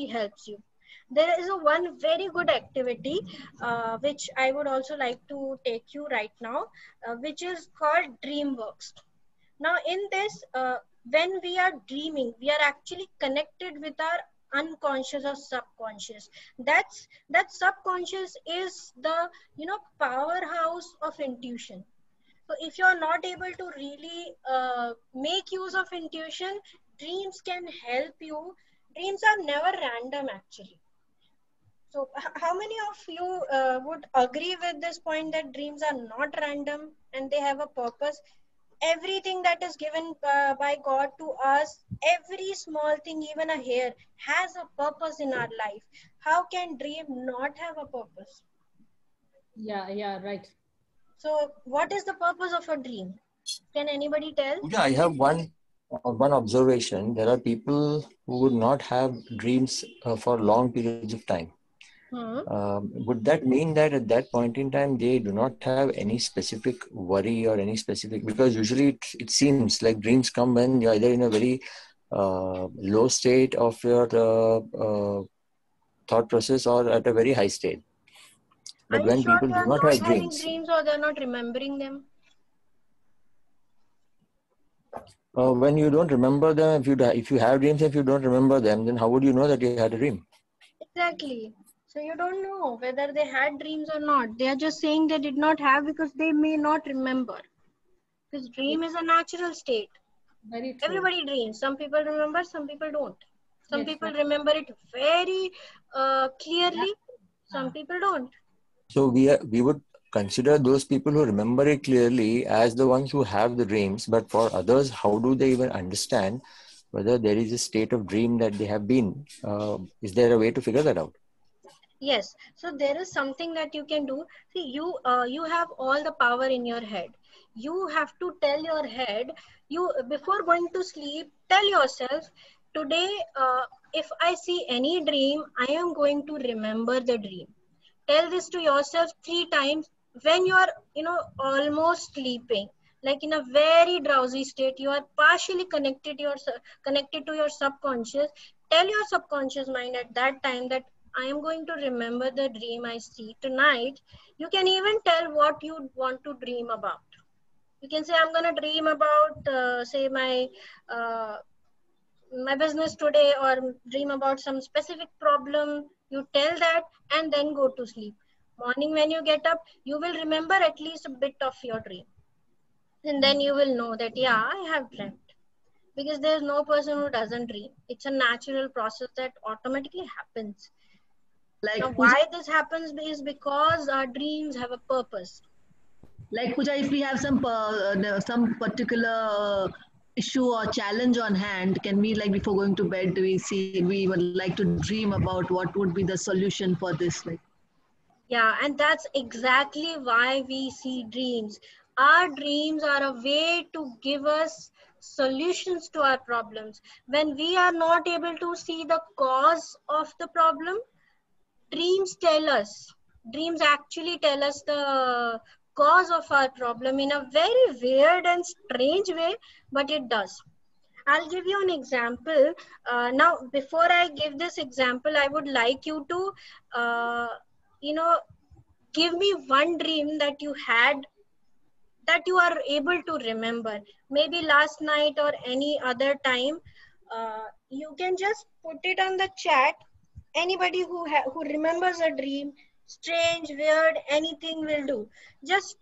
actually helps you. There is a one very good activity which I would also like to take you right now, which is called DreamWorks. Now, in this, when we are dreaming, we are actually connected with our unconscious or subconscious. That subconscious is the powerhouse of intuition. So if you are not able to really make use of intuition, dreams can help you. Dreams are never random, actually. So how many of you would agree with this point that dreams are not random and they have a purpose? Everything that is given by God to us, every small thing, even a hair, has a purpose in our life. How can dream not have a purpose? Yeah, right. So what is the purpose of a dream? Can anybody tell? Yeah, I have one observation. There are people who would not have dreams for long periods of time. Would that mean that at that point in time they do not have any specific worry or any specific, because usually it seems like dreams come when you're either in a very low state of your thought process or at a very high state. But Are you when sure people they do are not not have having dreams, dreams or they're not remembering them? when you don't remember them, if you have dreams, if you don't remember them, then how would you know that you had a dream? Exactly. So you don't know whether they had dreams or not. They are just saying they did not have because they may not remember. Because dream is a natural state. Very true. Everybody dreams. Some people remember, some people don't. Some Yes, people right. remember it very clearly. Some people don't. So we would consider those people who remember it clearly as the ones who have the dreams. But for others, how do they even understand whether there is a state of dream that they have been? Is there a way to figure that out? Yes. So there is something that you can do. See, you have all the power in your head. You have to tell your head, you before going to sleep, tell yourself, today, if I see any dream, I am going to remember the dream. Tell this to yourself 3 times when you are almost sleeping, like in a very drowsy state. You are partially connected to your subconscious. Tell your subconscious mind at that time that I am going to remember the dream I see tonight. You can even tell what you want to dream about. You can say, I'm going to dream about say uh, my business today, or dream about some specific problem. You tell that and then go to sleep. Morning when you get up, you will remember at least a bit of your dream, and then you will know that, yeah, I have dreamt. Because there's no person who doesn't dream. It's a natural process that automatically happens. Like Now, Pooja, why this happens is because our dreams have a purpose. like Pooja, if we have some particular issue or challenge on hand, can we, like, before going to bed, we would like to dream about what would be the solution for this, like? Yeah, and that's exactly why we see dreams. Our dreams are a way to give us solutions to our problems. When we are not able to see the cause of the problem, dreams tell us. Dreams actually tell us the cause of our problem in a very weird and strange way, but it does. I'll give you an example. Now, before I give this example, I would like you to, uh, you know, give me one dream that you had that you are able to remember. Maybe last night or any other time. You can just put it on the chat. Anybody who remembers a dream, strange, weird, anything will do. Just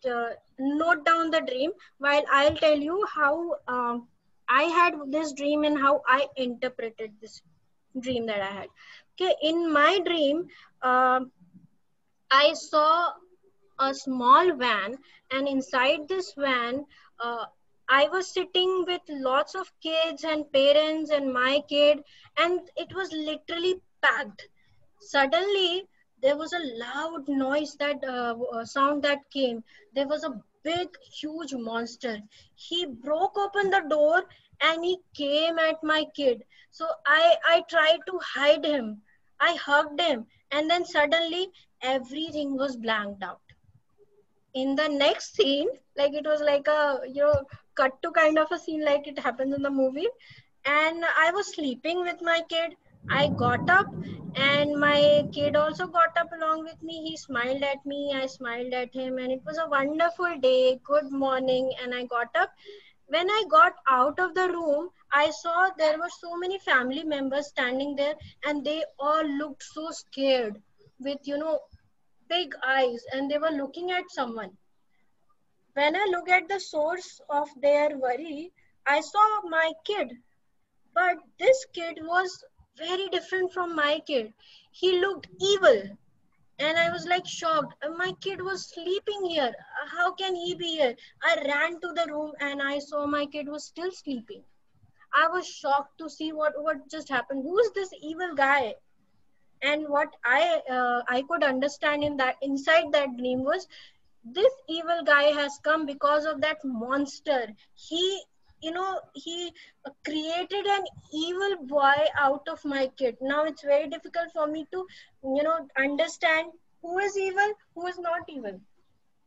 note down the dream while I'll tell you how I had this dream and how I interpreted this dream that I had. Okay, in my dream, I saw a small van, and inside this van, I was sitting with lots of kids and parents and my kid, and it was literally packed. Suddenly, there was a loud noise, that sound that came. There was a big, huge monster. He broke open the door and he came at my kid. So I tried to hide him. I hugged him, and then suddenly everything was blanked out. In the next scene, like it was like a cut to kind of a scene like it happens in the movie, and I was sleeping with my kid. I got up and my kid also got up along with me. He smiled at me, I smiled at him, and it was a wonderful day. Good morning. And I got up. When I got out of the room, I saw there were so many family members standing there, and they all looked so scared with, big eyes, and they were looking at someone. When I look at the source of their worry, I saw my kid. But this kid was very different from my kid. He looked evil. And I was like shocked. My kid was sleeping here. How can he be here? I ran to the room and I saw my kid was still sleeping. I was shocked to see what just happened. Who is this evil guy? And what I could understand in that inside that dream was this evil guy has come because of that monster. He created an evil boy out of my kid. Now it's very difficult for me to understand who is evil, who is not evil.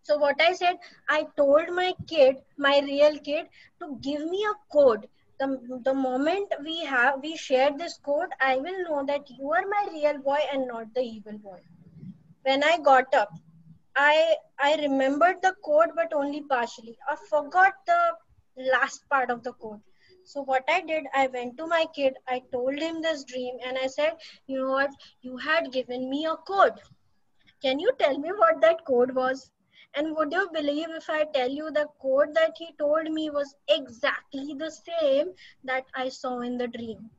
So what I said, I told my kid, my real kid, to give me a code. The moment we share this code, I will know that you are my real boy and not the evil boy. When I got up, I remembered the code, but only partially. I forgot the last part of the code. So what I did, I went to my kid, I told him this dream, and I said, you know what, you had given me a code. Can you tell me what that code was? And would you believe if I tell you the code that he told me was exactly the same that I saw in the dream?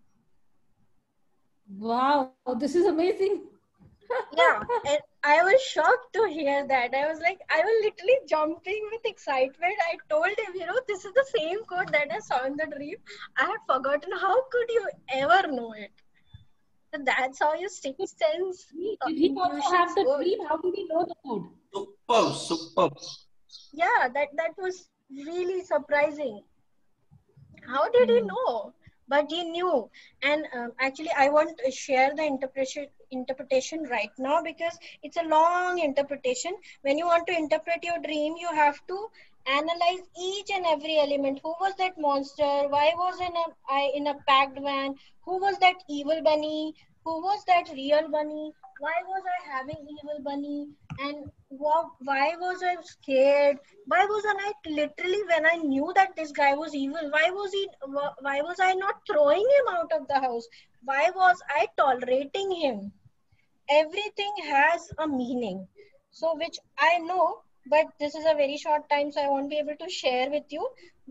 Wow, this is amazing. Yeah, and I was shocked to hear that. I was like, I was literally jumping with excitement. I told him, this is the same code that I saw in the dream. I had forgotten. How could you ever know it? So that's how your sixth sense Did he also have intuitions the work. dream? How did he know the code? Superb, superb. Yeah, that was really surprising. How did he know? But he knew. And actually, I want to share the interpretation right now because it's a long interpretation. When you want to interpret your dream, you have to analyze each and every element. Who was that monster? Why was I in a packed van? Who was that evil bunny? Who was that real bunny? Why was I having evil bunny? And why was I scared? Why wasn't I literally, when I knew that this guy was evil, why was I not throwing him out of the house? Why was I tolerating him? Everything has a meaning. So which I know, but this is a very short time, so I won't be able to share with you.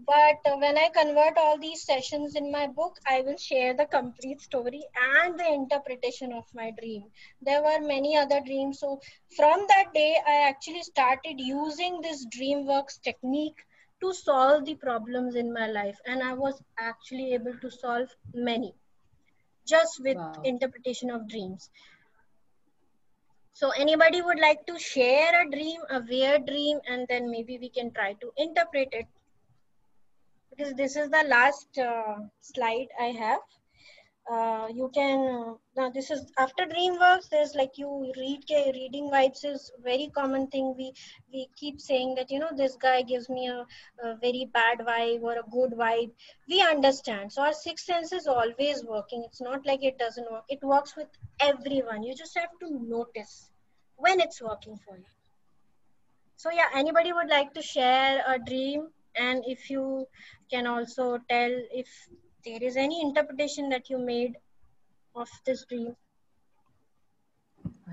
But when I convert all these sessions in my book, I will share the complete story and the interpretation of my dream. There were many other dreams. So from that day, I actually started using this DreamWorks technique to solve the problems in my life. And I was actually able to solve many just with interpretation of dreams. So anybody would like to share a dream, a weird dream, and then maybe we can try to interpret it. Because this is the last slide I have. You can, now this is after DreamWorks, there's like reading vibes is very common thing. We keep saying that, this guy gives me a very bad vibe or a good vibe. We understand. So our sixth sense is always working. It's not like it doesn't work. It works with everyone. You just have to notice when it's working for you. So yeah, anybody would like to share a dream, and if you can also tell if there is any interpretation that you made of this dream.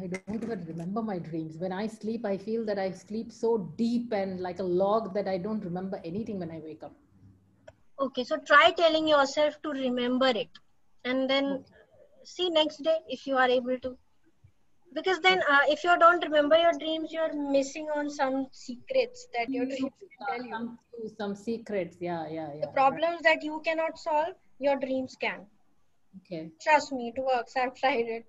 I don't even remember my dreams. When I sleep, I feel that I sleep so deep and like a log that I don't remember anything when I wake up. Okay, so try telling yourself to remember it, and then see next day if you are able to. Because then if you don't remember your dreams, you're missing on some secrets that your dreams can tell you. Some secrets, yeah. The problems that you cannot solve, your dreams can. Okay. Trust me, it works. I've tried it.